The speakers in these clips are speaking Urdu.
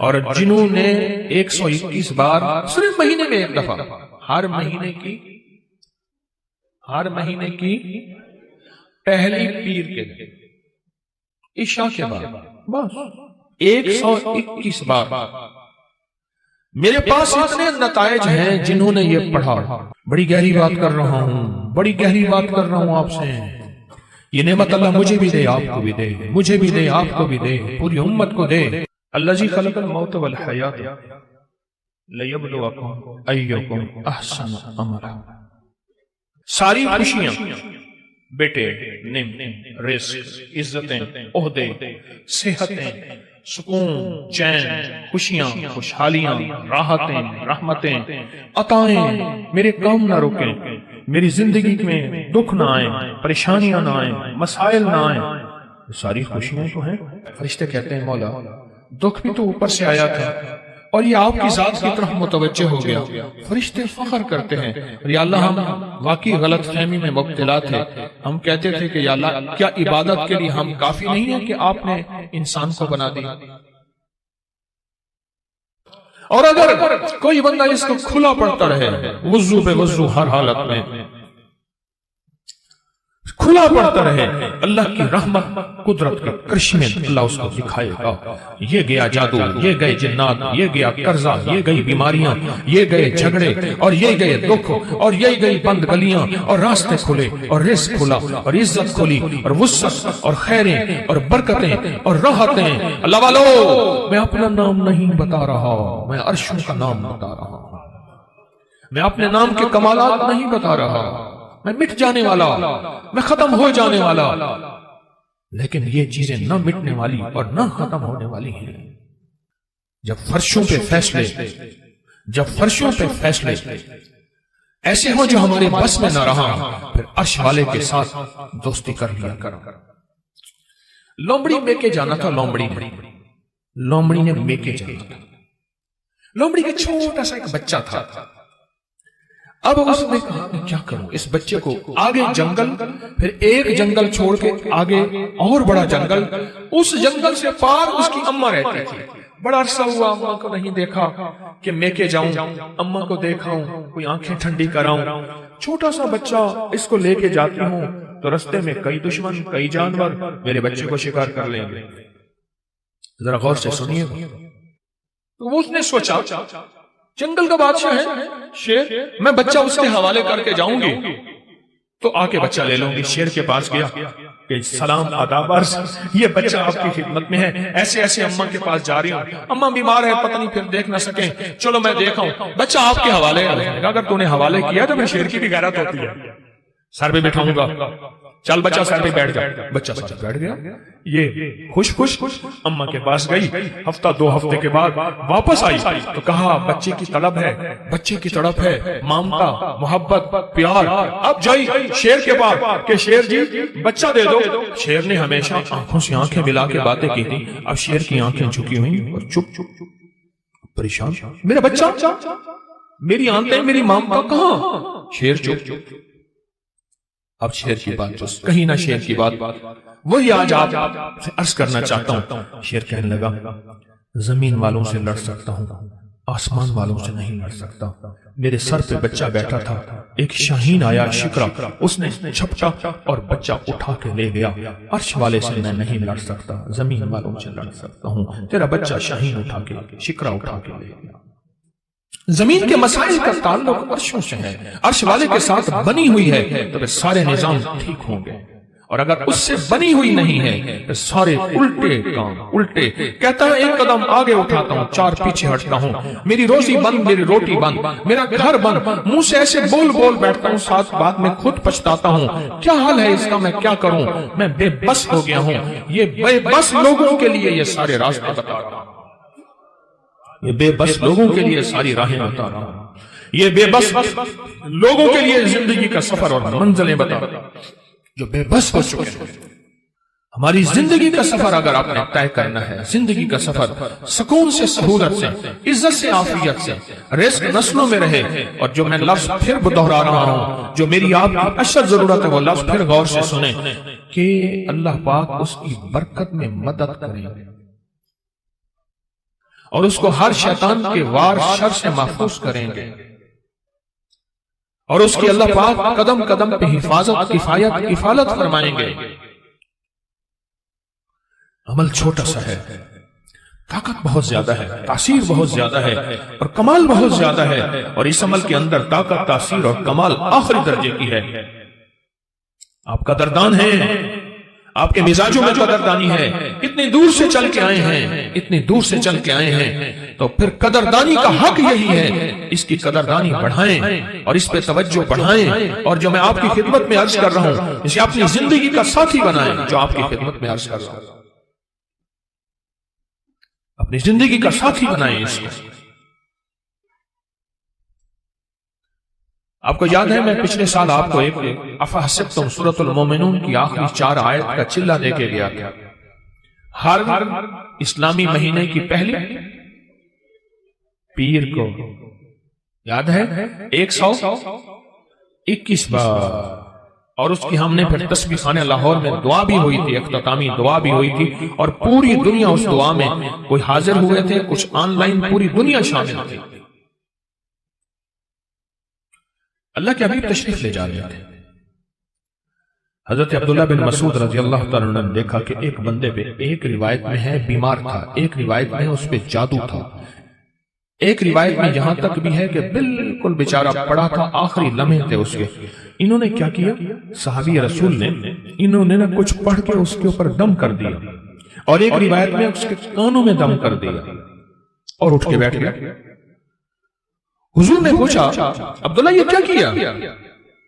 اور جنہوں نے 121 بار صرف مہینے میں ایک دفعہ، ہر مہینے کی پہلی پیر کے دن عشاء کے بعد بس 121 بار، میرے پاس اتنے نتائج ہیں جنہوں نے یہ پڑھا۔ بڑی گہری بات کر رہا ہوں آپ سے، یہ نعمت اللہ مجھے بھی دے، آپ کو بھی دے، مجھے بھی دے، آپ کو بھی دے، پوری امت کو دے۔ الذی خلق الموت والحیات لیبلوکم ایکم احسن عملا۔ ساری خوشیاں، بیٹے، نعمت، رزق، عزتیں، عہدے، صحتیں، سکون، چین، خوشیاں، خوشحالیاں، راحتیں، رحمتیں، عطائیں میرے کام نہ رکیں، میری زندگی میں دکھ نہ آئیں، پریشانیاں نہ آئیں، مسائل نہ آئیں، ساری خوشیاں تو ہیں۔ فرشتے کہتے ہیں مولا دکھ بھی تو اوپر سے آیا تھا اور یہ آپ کی ذات کی طرف متوجہ ہو گیا۔ فرشتے فخر کرتے ہیں، یا اللہ ہم واقعی غلط فہمی میں مبتلا تھے، ہم کہتے تھے کہ یا اللہ کیا عبادت کے لیے ہم کافی نہیں ہیں کہ آپ نے انسان کو بنا دیا؟ اور اگر کوئی بندہ اس کو کھلا پڑتا رہے، وضو پہ وضو ہر حالت میں کھلا پڑتا رہے، اللہ کی رحمت قدرت کے کرشمے اللہ اس کو دکھائے گا۔ یہ گیا جادو، یہ گئے جنات، یہ گیا قرضہ، یہ گئی بیماریاں، یہ گئے جھگڑے، اور یہ گئے دکھ، اور یہ گئی بند گلیاں، اور راستے کھلے، اور رزق کھلا، اور عزت کھلی، اور وسعت، اور خیریں، اور برکتیں، اور راحتیں۔ اللہ والو میں اپنا نام نہیں بتا رہا، میں عرشوں کا نام بتا رہا ہوں، میں اپنے نام کے کمالات نہیں بتا رہا، میں مٹ جانے والا، میں ختم ہو جانے والا، لیکن یہ چیزیں نہ مٹنے والی اور نہ ختم ہونے والی ہیں۔ جب فرشوں پہ فیصلے ایسے ہوں جو ہمارے بس میں نہ رہا، پھر عرش والے کے ساتھ دوستی کر لیا کر۔ لومڑی میکے جانا تھا، لومڑی نے میکے جانا تھا۔ لومڑی کے چھوٹا سا ایک بچہ تھا۔ اب اس نے کہا میں کیا کروں، اس بچے کو آگے جنگل، پھر ایک جنگل چھوڑ کے آگے اور بڑا جنگل، اس جنگل سے پار اس کی اماں رہتی تھی۔ بڑا عرصہ ہوا اماں کو نہیں دیکھا کہ میں کے جاؤں، اماں کو دیکھاؤں، کوئی آنکھیں ٹھنڈی کراؤں۔ چھوٹا سا بچہ، اس کو لے کے جاتی ہوں تو رستے میں کئی دشمن، کئی جانور میرے بچے کو شکار کر لیں گے۔ ذرا غور سے سنیے۔ تو اس نے سوچا جنگل کا بادشاہ ہے شیر، میں بچہ اس کے حوالے کر کے جاؤں گی تو آ کے بچہ لے لوں گی۔ شیر کے پاس گیا کہ سلام آداب عرض، یہ بچہ آپ کی خدمت میں ہے، ایسے ایسے اماں کے پاس جا رہی ہوں، اماں بیمار ہے، پتہ نہیں پھر دیکھ نہ سکیں، چلو میں دیکھا ہوں، بچہ آپ کے حوالے ہے۔ اگر تو نے حوالے کیا تو میں شیر کی بھی غیرت ہوتی ہے، سر پہ بٹھاؤں گا، چل بچہ سر پہ بیٹھ جا۔ بچہ سر پہ بیٹھ گیا، یہ خوش اماں کے پاس گئی۔ ہفتہ دو ہفتے کے بعد واپس آئی تو کہا بچے کی طلب ہے، بچے کی تڑپ ہے، مامتا، محبت، پیار۔ اب جائی شیر کے پاس کہ شیر جی بچہ دے دو۔ شیر نے ہمیشہ آنکھوں سے آنکھیں ملا کے باتیں کی تھی، اب شیر کی آنکھیں جھکی ہوئی اور چپ پریشان، میرا بچہ، میری آنکھیں، میری مامتا کہاں؟ شیر چپ۔ اب شیر کی بات جو کہیں نہ شیر کی بات وہی آج آپ سے عرض کرنا چاہتا ہوں۔ شیر کہنے لگا زمین والوں سے لڑ سکتا ہوں، آسمان والوں سے نہیں لڑ سکتا۔ میرے سر پہ بچہ بیٹھا تھا، ایک شاہین آیا شکرا، اس نے جھپٹا اور بچہ اٹھا کے لے گیا۔ عرش والے سے میں نہیں لڑ سکتا، زمین والوں سے لڑ سکتا ہوں، تیرا بچہ شاہین اٹھا کے، شکرا اٹھا کے لے گیا۔ زمین کے مسائل کا تعلق عرشوں سے ہے، عرش والے کے ساتھ بنی ہوئی ہے تو سارے نظام ٹھیک ہوں گے، اور اگر اس سے بنی ہوئی نہیں ہے تو سارے الٹے کام الٹے۔ کہتا ہے ایک قدم آگے اٹھاتا ہوں، چار پیچھے ہٹتا ہوں، میری روزی بند، میری روٹی بند، میرا گھر بند، منہ سے ایسے بول بیٹھتا ہوں، ساتھ بعد میں خود پچھتاتا ہوں، کیا حال ہے اس کا، میں کیا کروں، میں بے بس ہو گیا ہوں۔ یہ بے بس لوگوں کے لیے یہ سارے راستے بتا رہا ہوں، یہ بے بس لوگوں کے لیے ساری راہیں بتا رہا ہوں، یہ بے بس لوگوں کے لیے زندگی کا سفر اور منزلیں بتا رہا ہوں جو بے بس ہو چکے ہیں۔ ہماری زندگی کا سفر اگر آپ نے طے کرنا ہے، زندگی کا سفر سکون سے، سہولت سے، عزت سے، عافیت سے، رزق نسلوں میں رہے، اور جو میں لفظ پھر دہرا رہا ہوں، جو میری آپ کی اشد ضرورت ہے، وہ لفظ پھر غور سے سنیں کہ اللہ پاک اس کی برکت میں مدد کریں، اور اس کو ہر شیطان کے وار شر سے محفوظ کریں گے، اور اس کی اللہ پاک قدم قدم پہ حفاظت، کفالت فرمائیں گے۔ عمل چھوٹا سا ہے، طاقت بہت زیادہ ہے، تاثیر بہت زیادہ ہے، اور کمال بہت زیادہ ہے، اور اس عمل کے اندر طاقت، تاثیر اور کمال آخری درجے کی ہے۔ آپ قدردان ہیں، آپ کے مزاجوں میں قدردانی ہے، اتنی دور سے چل کے آئے ہیں، اتنی دور سے چل کے آئے ہیں، تو پھر قدردانی کا حق یہی ہے، اس کی قدردانی بڑھائیں اور اس پہ توجہ بڑھائیں، اور جو میں آپ کی خدمت میں عرض کر رہا ہوں اسے اپنی زندگی کا ساتھی بنائیں، جو آپ کی خدمت میں عرض کر رہا ہوں اپنی زندگی کا ساتھی بنائیں اس کو۔ آپ کو یاد ہے میں پچھلے سال آپ کو ایک افحسبتم سورۃ المومنون کی آخری 4 آیت کا چلہ دے کے گیا تھا۔ ہر اسلامی مہینے کی پہلی پیر کو یاد ہے 121 بار، اور اس کی ہم نے پھر تسبیح خانہ لاہور میں دعا بھی ہوئی تھی، اختتامی دعا بھی ہوئی تھی، اور پوری دنیا اس دعا میں، کوئی حاضر ہوئے تھے، کچھ آن لائن، پوری دنیا شامل تھی۔ اللہ کے حبیب تشریف لے جا رہے تھے۔ حضرت عبداللہ بن مسعود رضی اللہ تعالیٰ عنہ نے دیکھا کہ ایک بندے پہ، ایک روایت میں ہے بیمار تھا، ایک روایت میں ہے اس پہ جادو تھا، ایک روایت میں یہاں تک بھی ہے کہ بالکل بیچارہ پڑا تھا، آخری لمحے تھے اس کے۔ انہوں نے کیا کیا؟ صحابی رسول نے انہوں نے کچھ پڑھ کے اس کے اوپر دم کر دیا، اور ایک روایت میں اس کے کانوں میں دم کر دیا، اور اٹھ کے بیٹھ گیا۔ حضور نے پوچھا عبداللہ یہ کیا کیا؟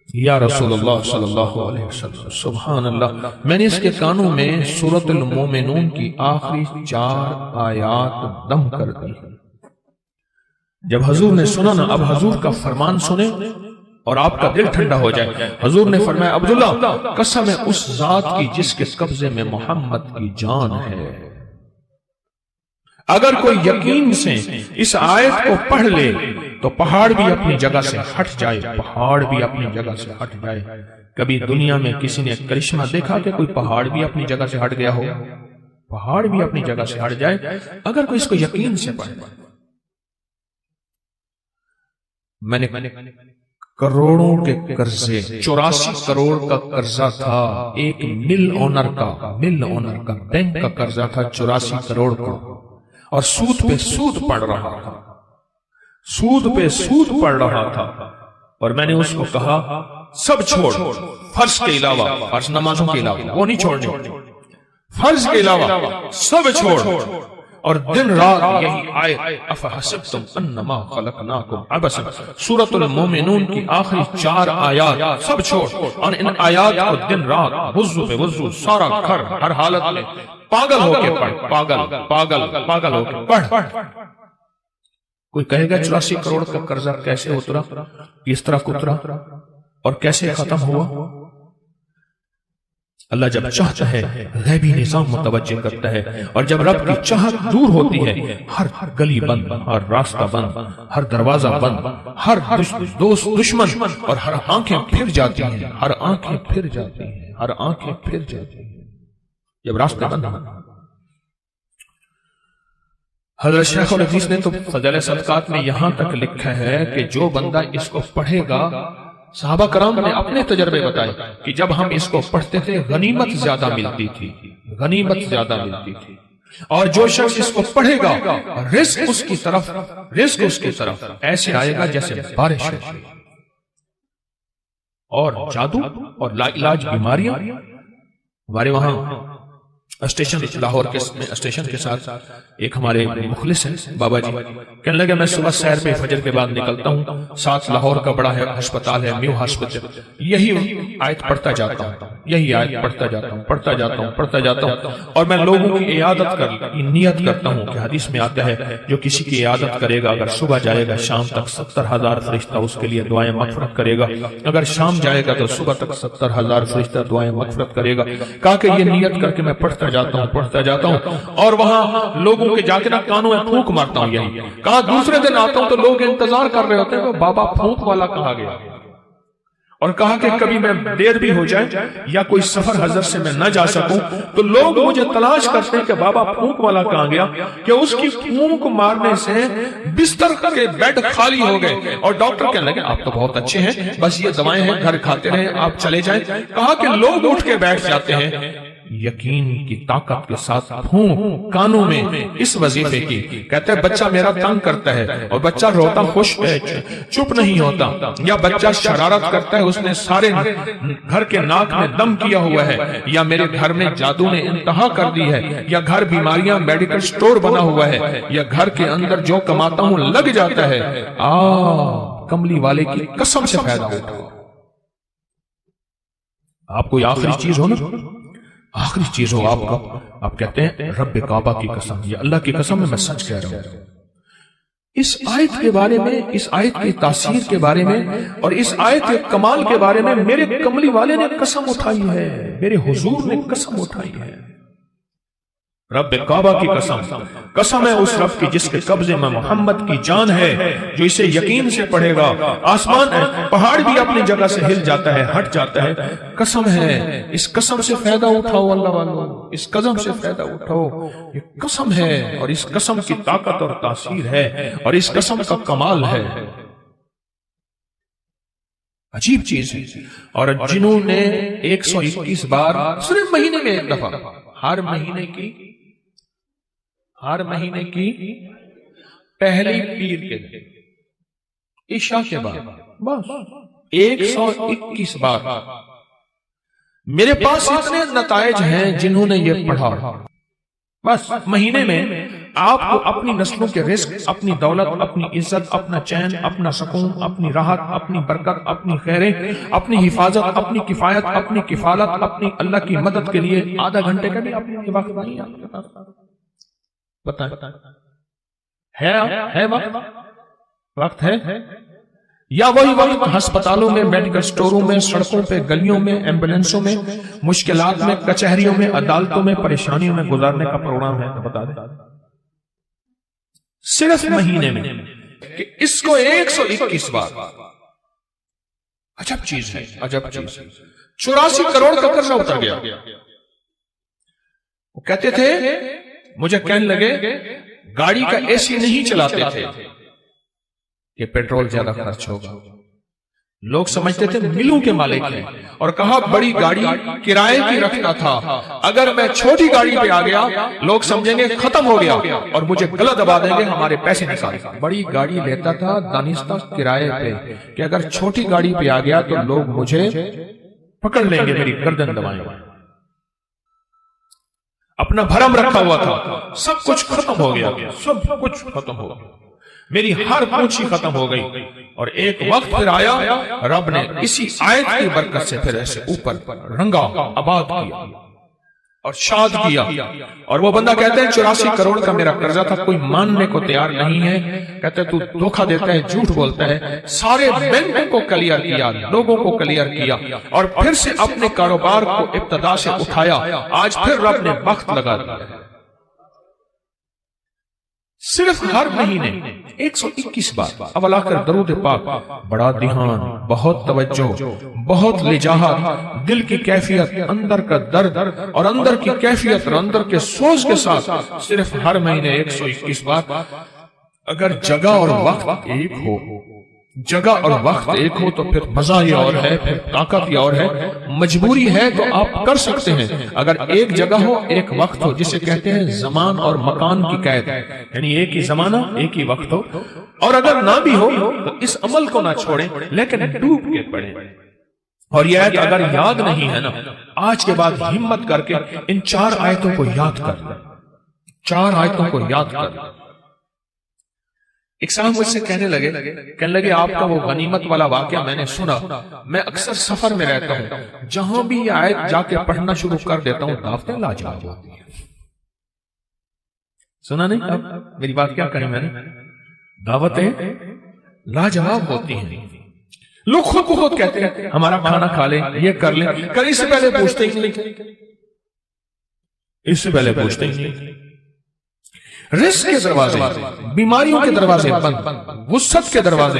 یا رسول اللہ صلی اللہ علیہ وسلم، سبحان اللہ، میں نے اس کے کانوں میں سورۃ المومنون کی آخری 4 آیات دم کر دی۔ جب حضور نے سنا نا، اب حضور کا فرمان سنیں اور آپ کا دل ٹھنڈا ہو جائے۔ حضور نے فرمایا عبداللہ قسم ہے اس ذات کی جس کے قبضے میں محمد کی جان ہے، اگر کوئی یقین سے اس آیت کو پڑھ لے تو پہاڑ بھی اپنی جگہ سے ہٹ جائے، پہاڑ بھی اپنی جگہ سے ہٹ جائے۔ کبھی دنیا میں کسی نے کرشمہ دیکھا کہ کوئی پہاڑ بھی اپنی جگہ سے ہٹ گیا ہو؟ پہاڑ بھی اپنی جگہ سے ہٹ جائے اگر کوئی اس کو یقین سے پڑھے۔ میں نے کروڑوں کے قرضے، 84 کروڑ کا قرضہ تھا، ایک مل اونر کا بینک کا قرضہ تھا 84 کروڑ کا، اور سود پہ سود پڑ رہا تھا، سود پہ سود پڑ رہا تھا، اور میں نے اس کو کہا سب چھوڑ، فرض کے علاوہ، فرض نمازوں کے علاوہ وہ نہیں چھوڑنے، فرض کے علاوہ سب چھوڑ، اور دن رات یہی آیت افحسبتم انما خلقناکم عبثا، سورۃ المومنون کی آخری 4 آیات سب چھوڑ، اور ان آیات کو دن رات وضو پہ وضو، سارا گھر ہر حالت میں پاگل ہو کے پڑھ، پاگل ہو کے پڑھ۔ کوئی کہے گا 84 کروڑ کا قرضہ کیسے اترا، کس طرح اترا اور کیسے ختم ہوا؟ اللہ جب چاہتا ہے غیبی نظام متوجہ کرتا ہے، اور جب رب کی چاہت دور ہوتی ہے ہر گلی بند، ہر راستہ بند، ہر دروازہ بند، ہر دوست دشمن، اور ہر آنکھیں پھر جاتی ہیں، ہر آنکھیں پھر جاتی ہیں، ہر آنکھیں پھر جاتی ہیں جب راستہ بند۔ حضرت شیخ الحدیث نے تو فضائل صدقات میں یہاں تک لکھا ہے کہ جو بندہ اس کو پڑھے گا، صحابہ کرام نے اپنے تجربے بتائے کہ جب ہم اس کو پڑھتے تھے غنیمت زیادہ ملتی تھی، غنیمت زیادہ ملتی تھی، اور جو شخص اس کو پڑھے گا رزق اس کی طرف ایسے آئے گا جیسے بارش ہے، اور جادو اور لا علاج بیماریاں۔ ہمارے وہاں اسٹیشن لاہور کے اسٹیشن کے ساتھ ایک ہمارے مخلص ہیں بابا جی، کہنے لگے میں صبح سیر پہ فجر کے بعد نکلتا ہوں، ساتھ لاہور کا بڑا ہے ہسپتال ہے میو ہاسپٹل، یہی آیت پڑھتا جاتا ہوں، یہی آیت پڑھتا جاتا ہوں، اور میں لوگوں کی عیادت نیت کرتا ہوں کہ حدیث میں آتا ہے جو کسی کی عیادت کرے گا، اگر صبح جائے گا شام تک 70,000 فرشتہ اس کے لیے دعائیں مغفرت کرے گا، اگر شام جائے گا تو صبح تک 70,000 فرشتہ دعائیں مغفرت کرے گا۔ کہا کہ یہ نیت کر کے میں پڑھتا جاتا ہوں، اور وہاں لوگوں کے جا کے کانوں میں پھونک مارتا ہوں۔ یہی کہا دوسرے دن آتا ہوں تو لوگ انتظار کر رہے ہوتے ہیں کہ بابا پھونک والا کہاں گیا، اور کہا کہ کبھی میں دیر بھی ہو جائے یا کوئی سفر حضرت سے میں نہ جا سکوں تو لوگ مجھے تلاش کرتے ہیں کہ بابا پھونک والا کہاں گیا، کہ اس کی پھونک مارنے سے بستر کے بیڈ خالی ہو گئے اور ڈاکٹر کہنے لگے آپ تو بہت اچھے ہیں، بس یہ دوائیں ہیں گھر کھاتے رہیں، آپ چلے جائیں۔ کہا کہ لوگ اٹھ کے بیٹھ جاتے ہیں یقین کی طاقت کے ساتھ پھونک کانوں میں اس وظیفے کی، کہتے ہیں بچہ میرا تنگ کرتا ہے اور بچہ روتا خوش چپ نہیں ہوتا، یا بچہ شرارت کرتا ہے اس نے سارے گھر کے ناک میں دم کیا ہوا ہے، یا میرے گھر میں جادو نے انتہا کر دی ہے، یا گھر بیماریاں میڈیکل سٹور بنا ہوا ہے، یا گھر کے اندر جو کماتا ہوں لگ جاتا ہے، کملی والے کی قسم سے فائدہ اٹھاؤ۔ آپ کوئی آخری چیز ہو نا، آخری چیز ہو آپ کا، آپ کہتے ہیں رب کعبہ کی قسم، یہ اللہ کی قسم میں سچ کہہ رہا ہوں۔ اس آیت کے بارے میں، اس آیت کی تاثیر کے بارے میں اور اس آیت کے کمال کے بارے میں میرے کملی والے نے قسم اٹھائی ہے، میرے حضور نے قسم اٹھائی ہے۔ رب کعبہ کی قسم، قسم ہے اس رب کی جس کے قبضے میں محمد کی جان ہے، جو اسے یقین سے پڑھے گا آسمان پہاڑ بھی اپنی جگہ سے ہل جاتا ہے، ہٹ جاتا ہے۔ قسم ہے، اس قسم سے فائدہ اٹھاؤ اللہ والو، اس قسم سے فائدہ اٹھاؤ، یہ قسم ہے اور اس قسم کی طاقت اور تاثیر ہے اور اس قسم کا کمال ہے، عجیب چیز ہے۔ اور جنہوں نے 121 بار صرف مہینے میں ایک دفعہ، ہر مہینے کی پہلی پیر کے دن عشاء کے بعد بس 121 بار، میرے پاس اتنے نتائج ہیں جنہوں نے یہ پڑھا، بس مہینے میں آپ کو اپنی نسلوں کے رزق، اپنی دولت، اپنی عزت، اپنا چین، اپنا سکون، اپنی راحت، اپنی برکت، اپنی خیریں، اپنی حفاظت، اپنی کفایت، اپنی کفالت، اپنی اللہ کی مدد کے لیے آدھا گھنٹے کا بھی اپنے وقت نہیں آپ کے پاس، بتائیں ہے وقت ہے یا وہی وقت ہسپتالوں میں، میڈیکل سٹوروں میں، سڑکوں پہ، گلیوں میں، ایمبولینسوں میں، مشکلات میں، کچہریوں میں، عدالتوں میں، پریشانیوں میں گزارنے کا پروگرام ہے؟ تو بتا دیں صرف مہینے میں کہ اس کو 121 بار، عجب چیز ہے، عجب چیز ہے۔ 84 کروڑ کا قرضہ اتر گیا۔ وہ کہتے تھے، مجھے کہنے لگے گاڑی کا اے سی نہیں چلاتے تھے کہ پیٹرول زیادہ خرچ ہوگا، لوگ سمجھتے تھے ملوں کے مالک ہیں، اور کہا بڑی گاڑی کرائے کی رکھتا تھا، اگر میں چھوٹی گاڑی پہ آ گیا لوگ سمجھیں گے ختم ہو گیا اور مجھے گلا دبا دیں گے، ہمارے پیسے نکال۔ بڑی گاڑی لیتا تھا دانستہ کرائے پہ کہ اگر چھوٹی گاڑی پہ آ گیا تو لوگ مجھے پکڑ لیں گے، میری گردن دبائیں گے۔ اپنا بھرم رکھا ہوا تھا، سب کچھ ختم ہو گیا، سب کچھ ختم ہو گیا، میری ہر پونچھی ختم ہو گئی۔ اور ایک وقت پھر آیا، رب نے اسی آیت کی برکت سے پھر ایسے اوپر رنگا، آباد کیا اور شاد کیا۔ اور وہ بندہ کہتے ہیں 84 کروڑ کا میرا قرضہ تھا، کوئی ماننے کو تیار نہیں ہے، کہتے تو دھوکہ دیتا ہے، جھوٹ بولتا ہے۔ سارے بینکوں کو کلیئر کیا، لوگوں کو کلیئر کیا، اور پھر سے اپنے کاروبار کو ابتدا سے اٹھایا۔ آج پھر رب نے وقت لگا دیا، صرف ہر مہینے 121 بار اول آخر درود پاک، بڑا دھیان، بہت توجہ، بہت لجاہت، دل کی کیفیت، اندر کا درد اور اندر کی کیفیت اور اندر کے سوز کے ساتھ صرف ہر مہینے 121 بار۔ اگر جگہ اور وقت ایک ہو، جگہ اور وقت ایک ہو تو پھر مزہ یہ اور ہے، پھر طاقت یہ اور ہے۔ مجبوری ہے تو آپ کر سکتے ہیں، اگر ایک جگہ ہو، ایک وقت ہو، جسے کہتے ہیں زمان اور مکان کی قید، یعنی ایک ہی زمانہ، ایک ہی وقت ہو، اور اگر نہ بھی ہو تو اس عمل کو نہ چھوڑیں لیکن ڈوب کے پڑھیں۔ اور یہ آیت اگر یاد نہیں ہے نا، آج کے بعد ہمت کر کے ان 4 آیتوں کو یاد کر لیں، 4 آیتوں کو یاد کر لیں۔ ایک صاحب مجھ سے کہنے لگے آپ کا وہ غنیمت والا واقعہ میں نے سنا، میں اکثر سفر میں رہتا ہوں، جہاں بھی یہ آیت جا کے پڑھنا شروع کر دیتا ہوں، دعوتیں لاجواب ہوتی ہیں۔ سنا نہیں؟ اب میری بات کیا کہیں میں نے، دعوتیں لاجواب ہوتی ہیں۔ لوگ خود کو خود کہتے ہیں ہمارا کھانا کھا لیں، یہ کر لیں، اس سے پہلے پوچھتے ہی نہیں، اس سے پہلے پوچھتے ہی نہیں۔ رزق کے دروازے، بیماریوں کے دروازے بند، وسعت کے دروازے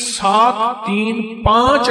7, 3, 5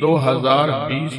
2020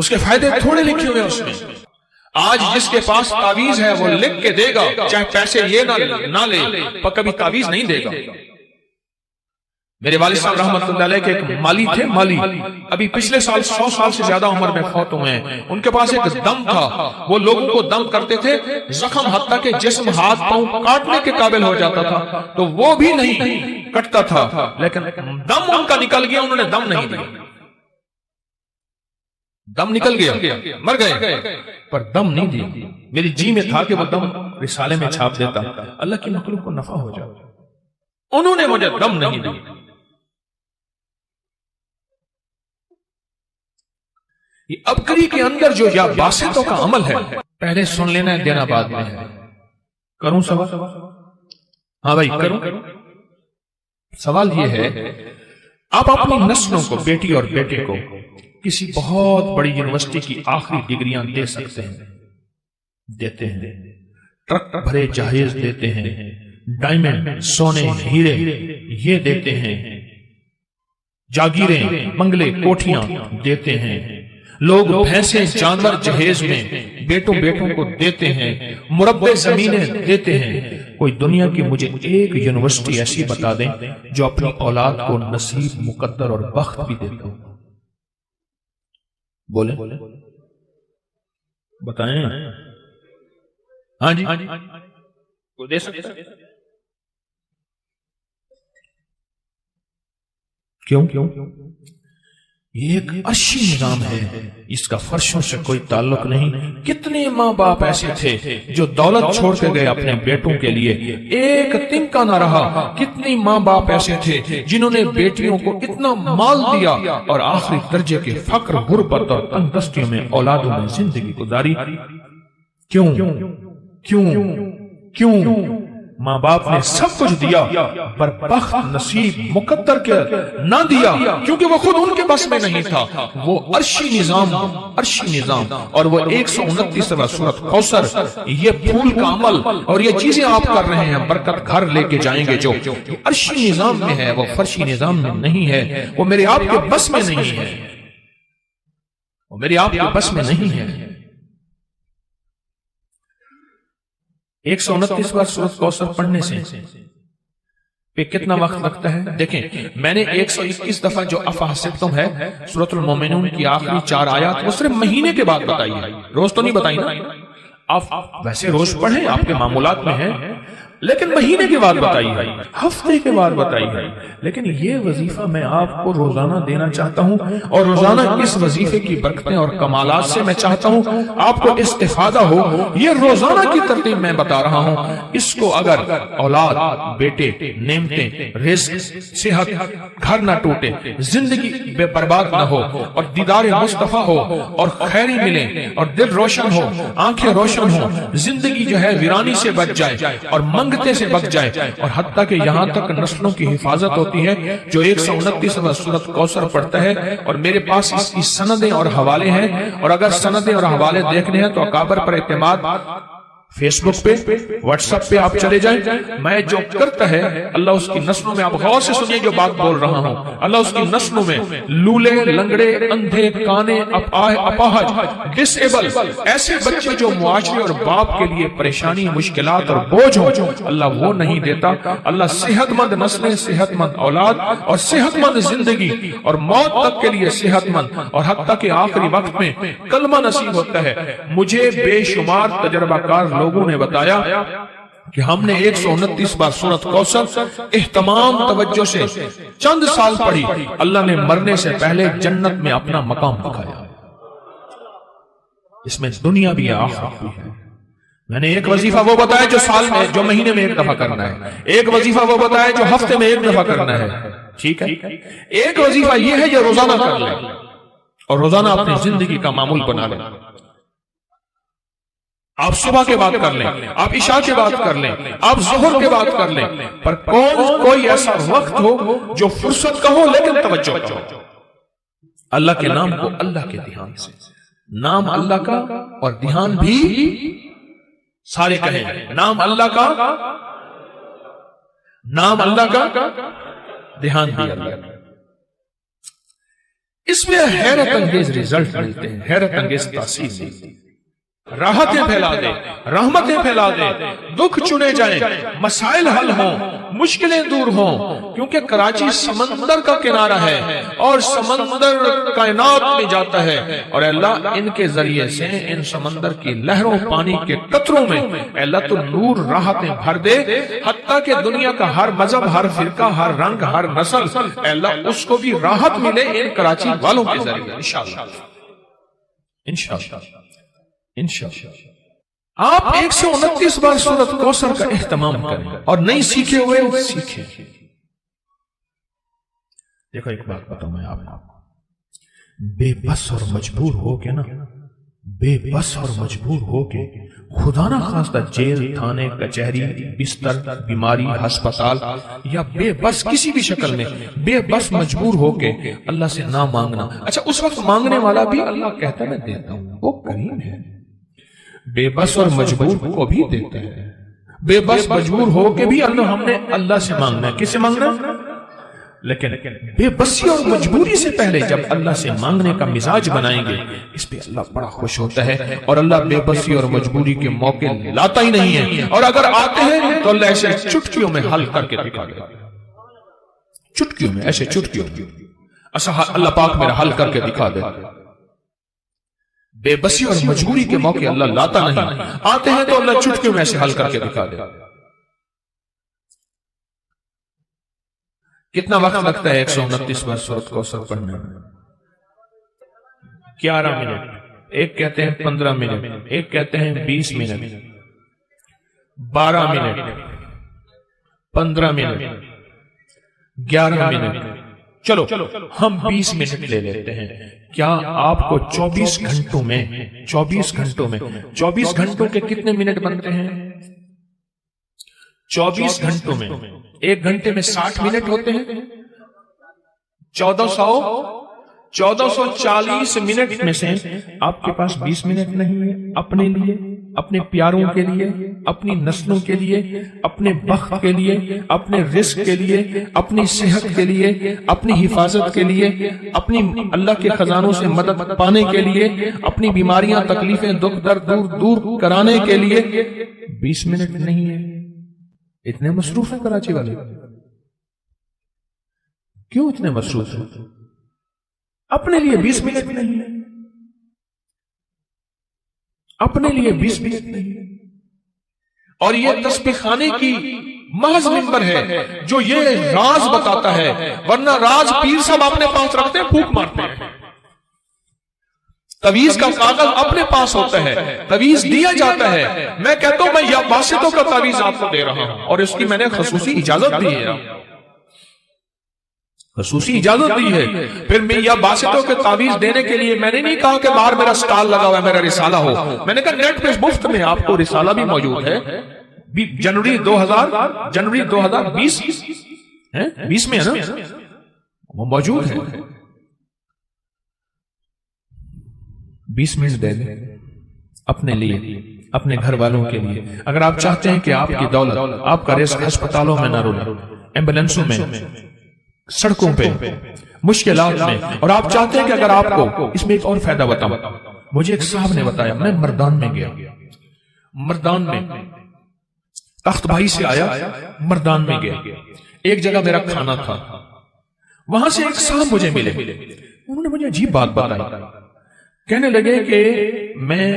اس کے فائدے تھوڑے لکھے ہوئے اس میں. آج جس کے پاس تعویذ ہے وہ لکھ کے دے گا، چاہے پیسے یہ نہ لے، پر کبھی تعویذ نہیں دے گا. میرے والد صاحب رحمت اللہ علیہ کے ایک مالی تھے، مالی ابھی پچھلے سال 100 سال سے زیادہ عمر میں فوت ہوئے ہیں. ان کے پاس ایک دم تھا، وہ لوگوں کو دم کرتے تھے، زخم حتیٰ کہ جسم ہاتھ پاؤں کاٹنے کے قابل ہو جاتا تھا تو وہ بھی نہیں کٹتا تھا، لیکن دم ان کا نکل گیا، انہوں نے دم نہیں دیا. دم نکل گیا، مر گئے پر دم نہیں دیا. میری جی میں تھا کہ وہ دم رسالے میں چھاپ دیتا، اللہ کی مخلوق کو نفع ہو جاتا. انہوں نے مجھے دم نہیں دیا. یہ ابکری کے اندر جو یا باسطوں کا عمل ہے، پہلے سن لینا ہے، دینا بعد میں ہے. کروں سوال؟ ہاں بھائی کروں. سوال یہ ہے، آپ اپنی نسلوں کو، بیٹی اور بیٹے کو کسی بہت بڑی یونیورسٹی کی آخری ڈگریاں دے سکتے ہیں، دیتے ہیں، ٹرک بھرے جہیز دیتے ہیں، ڈائمنڈ، سونے، ہیرے یہ دیتے ہیں، جاگیریں، بنگلے، کوٹھیاں دیتے ہیں. لوگ بھینسیں، جانور جہیز میں بیٹوں کو دیتے ہیں، مربع زمینیں دیتے ہیں. کوئی دنیا کی مجھے ایک یونیورسٹی ایسی بتا دیں جو اپنی اولاد کو نصیب، مقدر اور بخت بھی دیتا ہوں. بولیں، بتائیں. ہاں جی، کوئی دے سکتا ہے؟ کیوں؟ یہ ایک عرشی نظام ہے، اس کا فرشوں سے کوئی تعلق نہیں. کتنے ماں باپ ایسے تھے جو دولت چھوڑ کے گئے اپنے بیٹوں کے لیے، ایک تنکا نہ رہا. کتنی ماں باپ ایسے تھے جنہوں نے بیٹیوں کو اتنا مال دیا اور آخری درجے کے فقر، غربت اور تنگ دستیوں میں اولادوں میں زندگی گزاری. کیوں؟ ماں باپ نے سب کچھ دیا پر بخت، نصیب، مقدر کے نہ دیا، کیونکہ وہ خود ان کے بس میں نہیں تھا. وہ عرشی نظام اور وہ 129واں سورۃ کوثر، یہ پھول کا عمل اور یہ چیزیں آپ کر رہے ہیں، برکت گھر لے کے جائیں گے. جو عرشی نظام میں ہے وہ فرشی نظام میں نہیں ہے. وہ میرے آپ کے بس میں نہیں ہے، وہ میرے آپ کے بس میں نہیں ہے. 129واں سورۃ کوثر پڑھنے سے پہ کتنا وقت لگتا ہے؟ دیکھیں، میں نے 121 دفعہ جو افحسبتم ہے سورۃ المومنون کی آخری 4 آیات وہ صرف مہینے کے بعد بتائی ہے، روز تو نہیں بتائی نا. آپ ویسے روز پڑھیں، آپ کے معمولات میں ہیں، لیکن مہینے کے بعد بتائی ہے، ہفتے کے بعد بتائی ہے. لیکن یہ وظیفہ میں آپ کو روزانہ دینا چاہتا ہوں، اور روزانہ اس وظیفے کی برکتیں اور کمالات سے میں چاہتا ہوں آپ کو استفادہ ہو. یہ روزانہ کی ترتیب میں بتا رہا ہوں. اس کو اگر اولاد، بیٹے، نعمتیں، رزق، صحت، گھر نہ ٹوٹے، زندگی بے برباد نہ ہو، اور دیدار مصطفیٰ ہو، اور خیری ملے، اور دل روشن ہو، آنکھیں روشن ہو، زندگی جو ہے ویرانی سے بچ جائے اور منگتے سے بچ جائے، اور حتیٰ کہ یہاں تک نسلوں کی حفاظت ہوتی ہے. جو 129واں سورۃ کوثر پڑھتا ہے، اور میرے پاس اس کی سندیں اور حوالے ہیں، اور اگر سندیں اور حوالے دیکھنے ہیں تو اکابر پر اعتماد فیس بک پہ، واٹس ایپ پہ آپ چلے جائیں. میں جو کرتا ہے اللہ اس کی نسلوں میں، آپ غور سے سنیے جو بات بول رہا ہوں، اللہ اس کی نسلوں میں لولے، لنگڑے، اندھے، کانے، اپاہج، ڈس ایبل، ایسے بچے جو معاشرے اور باپ کے لیے پریشانی، مشکلات اور بوجھ ہو، اللہ وہ نہیں دیتا. اللہ صحت مند نسلیں، صحت مند اولاد اور صحت مند زندگی اور موت تک کے لیے صحت مند، اور حتیٰ کہ آخری وقت میں کلمہ نصیب ہوتا ہے. مجھے بے شمار تجربہ کار لوگوں نے بتایا کہ ہم نے 129 بار سورۃ کوثر اہتمام توجہ سے چند سال پڑھی، اللہ نے مرنے سے پہلے جنت میں اپنا مقام دکھایا. اس میں دنیا بھی ہے، آخرت بھی ہے. میں نے ایک وظیفہ وہ بتایا جو سال میں، جو مہینے میں ایک دفعہ کرنا ہے. ایک وظیفہ وہ بتایا جو ہفتے میں ایک دفعہ کرنا ہے. ٹھیک ہے، ایک وظیفہ یہ ہے جو روزانہ کر لیں، اور روزانہ اپنی زندگی کا معمول بنا لیں. آپ صبح کے بعد کر لیں، آپ عشاء کے بعد کر لیں، آپ ظہر کے بعد کر لیں، پر کوئی ایسا وقت ہو جو فرصت کا ہو لیکن توجہ کا ہو. اللہ کے نام کو اللہ کے دھیان سے، نام اللہ کا اور دھیان بھی، سارے کہیں نام اللہ کا، نام اللہ کا، دھیان بھی اللہ کا. اس میں حیرت انگیز ریزلٹ ملتے ہیں، حیرت انگیز تاثیر ملتی ہے۔ راحتیں پھیلا دے، رحمتیں پھیلا دے، دکھ چنے جائیں، مسائل حل ہوں، مشکلیں دور ہوں، کیونکہ کراچی سمندر کا کنارہ ہے اور سمندر کائنات میں جاتا ہے، اور اللہ ان کے ذریعے سے ان سمندر کی لہروں پانی کے قطروں میں اللہ تو نور راحتیں بھر دے، حتیٰ کہ دنیا کا ہر مذہب، ہر فرقہ، ہر رنگ، ہر نسل، اللہ اس کو بھی راحت ملے ان کراچی والوں کے ذریعے انشاءاللہ انشاءاللہ انشاءاللہ۔ آپ 129 بار سورۃ کوثر کا اہتمام کریں اور نہیں سیکھے ہوئے سیکھیں۔ دیکھو ایک بات بتاؤں میں آپ کو، بے بس اور مجبور ہو کے نا، بے بس اور مجبور ہو کے خدا نہ خواستہ جیل، تھانے، کچہری، بستر، بیماری، ہسپتال، یا بے بس کسی بھی شکل میں بے بس مجبور ہو کے اللہ سے نہ مانگنا۔ اچھا اس وقت مانگنے والا بھی اللہ کہتا ہے میں دیتا ہوں، وہ کریم ہے، بے بس اور مجبور کو بھی دیتا ہے۔ بے بس مجبور ہو کے بھی ہم نے اللہ سے مانگنا ہے، کس سے مانگنا ہے؟ لیکن بے بسی اور مجبوری سے پہلے جب اللہ سے مانگنے کا مزاج بنائیں گے، اس پہ اللہ بڑا خوش ہوتا ہے، اور اللہ بے بسی اور مجبوری کے موقع لاتا ہی نہیں ہے، اور اگر آتے ہیں تو اللہ ایسے چٹکیوں میں حل کر کے دکھا دے، چٹکیوں میں، ایسے چٹکیوں میں اللہ پاک میرا حل کر کے دکھا دے۔ بے بسی اور مجبوری کے موقع اللہ لاتا نہیں، آتے ہیں تو اللہ چٹکیوں میں ایسے حل کر کے دکھا دے۔ کتنا وقت لگتا ہے 129 بار سورۃ کوثر پڑھنے میں؟ 11 منٹ، ایک کہتے ہیں 15 منٹ، ایک کہتے ہیں 20 منٹ، 12 منٹ، 15 منٹ، 11 منٹ، چلو ہم 20 منٹ لے لیتے ہیں۔ کیا آپ کو 24 گھنٹوں میں 24 گھنٹوں کے کتنے منٹ بنتے ہیں؟ 24 گھنٹوں میں ایک گھنٹے میں 60 منٹ ہوتے ہیں، 1440 منٹ میں سے آپ کے پاس 20 منٹ نہیں ہے اپنے لیے، اپنے پیاروں کے لیے، اپنی نسلوں کے لیے، اپنے بخت کے لیے، اپنے رزق کے لیے، اپنی صحت کے لیے، اپنی حفاظت کے لیے، اپنی اللہ کے خزانوں سے مدد پانے کے لیے، اپنی بیماریاں، تکلیفیں، دکھ درد دور کرانے کے لیے 20 منٹ نہیں ہے۔ اتنے مصروف ہیں کراچی والے، کیوں اتنے مصروف ہیں؟ اپنے لیے 20 منٹ نہیں ہے، اپنے لیے 20 منٹ نہیں ہے۔ اور یہ تسبیح خانے کی محض ممبر ہے جو یہ راز بتاتا ہے، ورنہ راز پیر صاحب اپنے پاس رکھتے ہیں، پھونک مارتے ہیں۔ تویز کا کاغذ اپنے پاس ہوتا ہے، تویز دیا جاتا ہے، میں کہتا ہوں میں یا واسطوں کا تویز آپ کو دے رہا ہوں، اور اس کی میں نے خصوصی اجازت دی ہے، خصوصی اجازت دی ہے۔ پھر میں یا واسطوں کے تعویذ دینے کے لیے میں نے نہیں کہا کہ باہر میرا سٹال لگا ہوا ہے، میرا رسالہ ہو، میں نے کہا نیٹ پہ مفت میں آپ کو رسالہ بھی موجود ہے، جنوری 2020 20 میں ہے نا، وہ موجود ہے۔ 20 منٹ دے دیں اپنے لیے، اپنے گھر والوں کے لیے۔ اگر آپ چاہتے ہیں کہ آپ کی دولت، آپ کا رزق ہسپتالوں میں نہ رولے، ایمبولینسوں میں، سڑکوں پہ، مشکلات میں، اور آپ چاہتے ہیں کہ اگر آپ کو اس میں ایک اور فائدہ بتاؤں، مجھے ایک صاحب نے بتایا، میں مردان میں گیا، مردان میں تخت بھائی سے آیا، مردان میں گیا، ایک جگہ میرا کھانا تھا، وہاں سے ایک صاحب مجھے ملے، انہوں نے مجھے عجیب بات بتائی، کہنے لگے کہ میں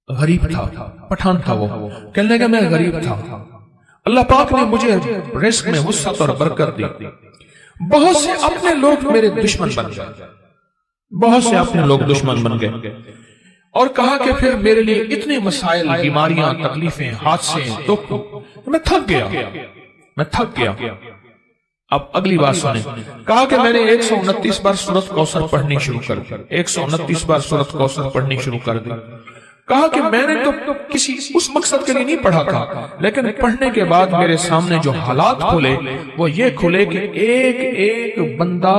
غریب تھا، پٹھان تھا، وہ کہنے لگا میں غریب تھا، اللہ پاک نے مجھے رزق میں وسعت اور برکت دی، بہت سے اپنے لوگ میرے دشمن بن گئے، بہت سے اپنے لوگ دشمن بن گئے، اور کہا کہ پھر میرے لیے اتنے مسائل، بیماریاں، تکلیفیں، حادثے، دکھ، میں تھک گیا۔ اب اگلی بات سنیں، کہا کہ میں نے 129 بار سورۃ کوثر پڑھنی شروع کر دی، 129 بار سورۃ کوثر پڑھنی شروع کر دی، کہا کہ میں نے تو کسی اس مقصد کے لیے نہیں پڑھا تھا، لیکن پڑھنے کے بعد میرے سامنے جو حالات کھلے وہ یہ کھلے کہ ایک ایک بندہ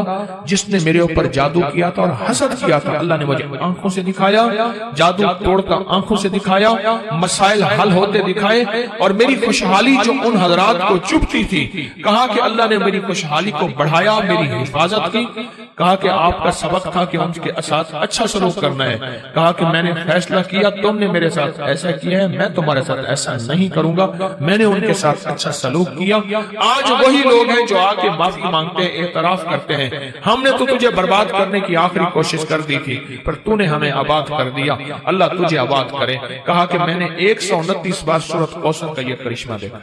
جس نے میرے اوپر جادو کیا تھا اور حسد کیا تھا، اللہ نے مجھے آنکھوں سے دکھایا، جادو توڑتا آنکھوں سے دکھایا، مسائل حل ہوتے دکھائے، اور میری خوشحالی جو ان حضرات کو چبھتی تھی، کہا کہ اللہ نے میری خوشحالی کو بڑھایا، میری حفاظت کی۔ کہا کہ آپ کا سبق تھا کہ ان کے ساتھ اچھا سلوک کرنا ہے۔ کہا کہ میں نے فیصلہ کیا تم نے میرے ساتھ ایسا کیا ہے، میں تمہارے ساتھ ایسا نہیں کروں گا، میں نے ان کے ساتھ اچھا سلوک کیا۔ آج وہی لوگ ہیں جو آ کے معافی مانگتے ہیں، اعتراف کرتے ہیں ہم نے تو تجھے برباد کرنے کی آخری کوشش کر دی تھی پر تو نے ہمیں آباد کر دیا، اللہ تجھے آباد کرے۔ کہا کہ میں نے 129 بار سورۃ کوثر کا یہ کرشمہ دیکھا۔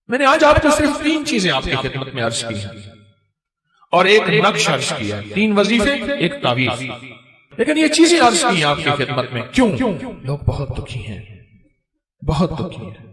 میں نے آج آپ کو صرف 3 چیزیں آپ کی خدمت میں عرض کی ہیں اور ایک نقش عرض کیا ہے، 3 وظیفے، ایک تعویذ، لیکن یہ چیزیں عرض کی ہیں آپ کی خدمت میں۔ کیوں؟ لوگ بہت دکھی ہیں، بہت دکھی ہیں۔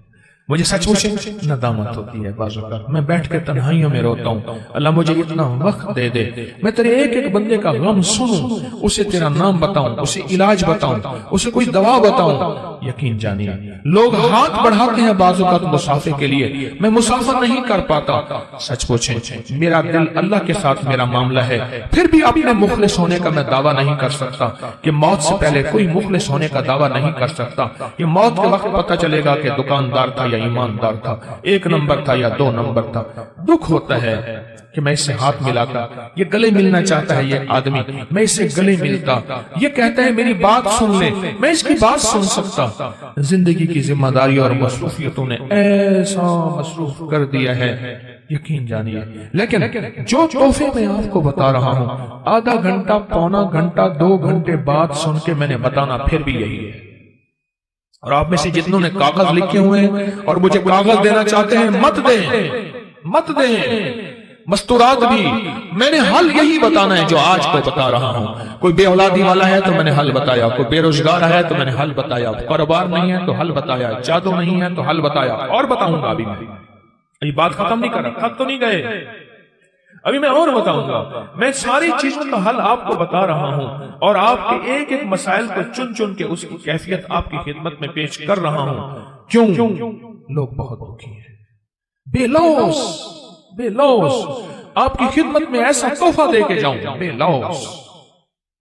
مجھے سچ مچ ندامت ہوتی ہے بعض اوقات، میں بیٹھ کے تنہائیوں میں روتا ہوں، اللہ مجھے اتنا وقت دے دے میں تیرے ایک ایک بندے کا غم سنوں، اسے تیرا نام بتاؤں، اسے علاج بتاؤں، اسے کوئی دوا بتاؤں۔ یقین جانیے لوگ ہاتھ بڑھاتے ہیں بعض اوقات مسافر کے لیے، میں مسافر نہیں کر پاتا۔ سچ پوچھیں میرا دل اللہ کے ساتھ میرا معاملہ ہے، پھر بھی اپنے مخلص ہونے کا میں دعویٰ نہیں کر سکتا کہ موت سے پہلے کوئی مخلص ہونے کا دعویٰ نہیں کر سکتا۔ یہ موت کے وقت پتہ چلے گا کہ دکاندار تھا یا ایماندار تھا، 1 نمبر تھا یا 2 نمبر تھا۔ دکھ ہوتا ہے کہ میں اس سے ہاتھ ملاتا، یہ گلے ملنا چاہتا ہے یہ آدمی، میں اس سے گلے ملتا، یہ کہتا ہے میری بات سن لے، میں اس کی بات سن سکتا۔ زندگی کی ذمہ داری اور مصروفیتوں نے ایسا مصروف کر دیا ہے، یقین جانیے۔ لیکن جو تحفے میں آپ کو بتا رہا ہوں، آدھا گھنٹہ، پونا گھنٹہ، 2 گھنٹے بات سن کے میں نے بتانا پھر بھی یہی ہے۔ اور آپ میں سے جتنوں نے کاغذ لکھے ہوئے ہیں اور مجھے کاغذ دینا چاہتے ہیں، مت دیں، مت دیں۔ مستورات بھی میں نے حل یہی بتانا ہے جو آج کو بتا رہا ہوں۔ کوئی بے اولادی والا ہے تو میں نے حل بتایا، کوئی بے روزگار ہے تو میں نے حل بتایا، کاروبار نہیں ہے تو حل بتایا، جادو نہیں ہے تو حل بتایا، اور بتاؤں گا۔ ابھی میں یہ بات ختم نہیں کر رہا، تھک تو نہیں گئے، ابھی میں اور بتاؤں گا۔ میں ساری چیزوں کا حل آپ کو بتا رہا ہوں اور آپ کے ایک ایک مسائل کو چن چن کے اس کی کیفیت آپ کی خدمت میں پیش کر رہا ہوں۔ کیوں؟ لوگ بہت دکھی ہیں، بے لوث، بے لوث۔ آپ کی خدمت میں ایسا تحفہ دے کے جاؤں، بے لوث۔